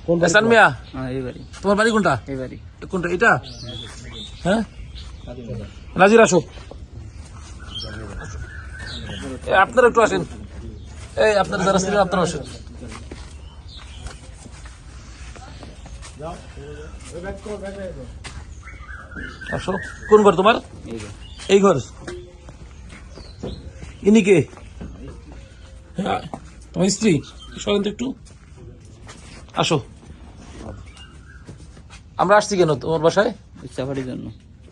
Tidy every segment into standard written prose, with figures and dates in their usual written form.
এহসান মিয়া, তোমার বাড়ি কোনটা? কোনটা এটা? হ্যাঁ, নাজির আসো। আপনারা একটু আসেন, এই আপনারা যারা ছিলেন আপনারা আসেন। আসো। কোন ঘর তোমার? এই ঘর। ইনি কে? হ্যাঁ, তোমার স্ত্রী? সরেন তো একটু, আসো। আমরা আসছি কেন তোমার বাসায়? সাফারির জন্য।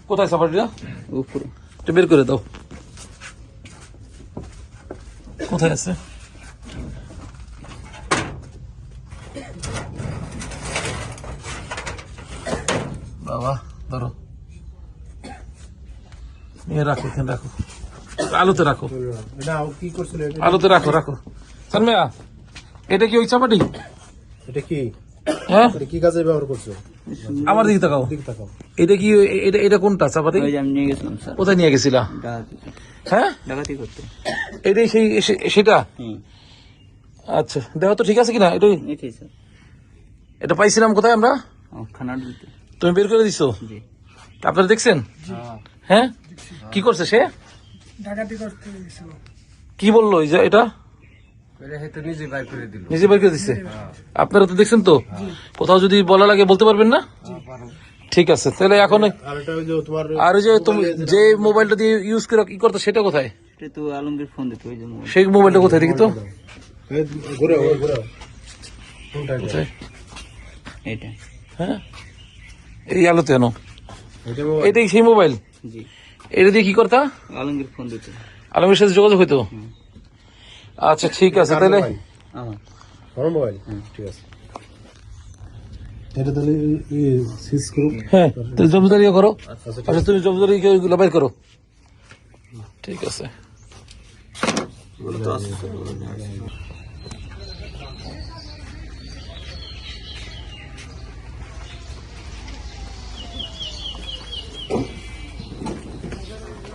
কোথায় সাফারিটা? উপরে। একটু বের করে দাও। কোথায় আছে? বাবা ধরো, নিয়ে রাখো, এখানে রাখো, আলুতে রাখো, আলুতে রাখো রাখো। সানমিয়া, এটা কি ওই চাপাটি? এটা কি? হ্যাঁ, এটা কি কাজে ব্যবহার করছো? আমার দিকে তাকাও। এটা কি? এটা কোনটা চাপাতি? ওই যে আমি নিয়ে গেছিলাম স্যার। কোথায় নিয়ে গেছিলা? হ্যাঁ, ডাকাতি করতে। এটাই সেটা? হুম, আচ্ছা, দেখো তো ঠিক আছে কিনা। এটাই এটাই স্যার। এটা পাইছিলাম কোথায় আমরা? খানার দিতে। তুমি বের করে দিছো? জি। আপনারা দেখছেন? হ্যাঁ, কি করছে সে? ডাকাতি করতে গেছিল। কি বললো এই যে এটা? নিজে বাইর করে দিল। নিজে বের করে দিচ্ছে। আপনারা তো দেখছেন তো? কোথাও যদি বলা লাগে বলতে পারবেন না? ঠিক আছে, তাহলে এখন আর এটা ওই যে তোমার আর ওই যে তুমি যে মোবাইলটা দিয়ে ইউজ করে কি করতো সেটা কোথায়? এটা তো আলমগীর ফোন দিত ওই যে মোবাইল। সেই মোবাইলটা কোথায় দেখি তো? এই ঘুরে ঘুরে কোনটা এটা? কোথায়? এটা। হ্যাঁ, এই আলোতে আনো। এটা মোবাইল? এটাই সেই মোবাইল? জি। এটা দিয়ে কি করতা? আলমগীর ফোন দিত। আলমের সাথে যোগাযোগ হইতো? আচ্ছা ঠিক আছে, তাহলে আমার। আমার মোবাইল? ঠিক আছে। এটা তাহলে সিজ করো। হ্যাঁ, তাহলে জমিদারি করো। আচ্ছা, তুমি জমিদারি বাইর করো। ঠিক আছে।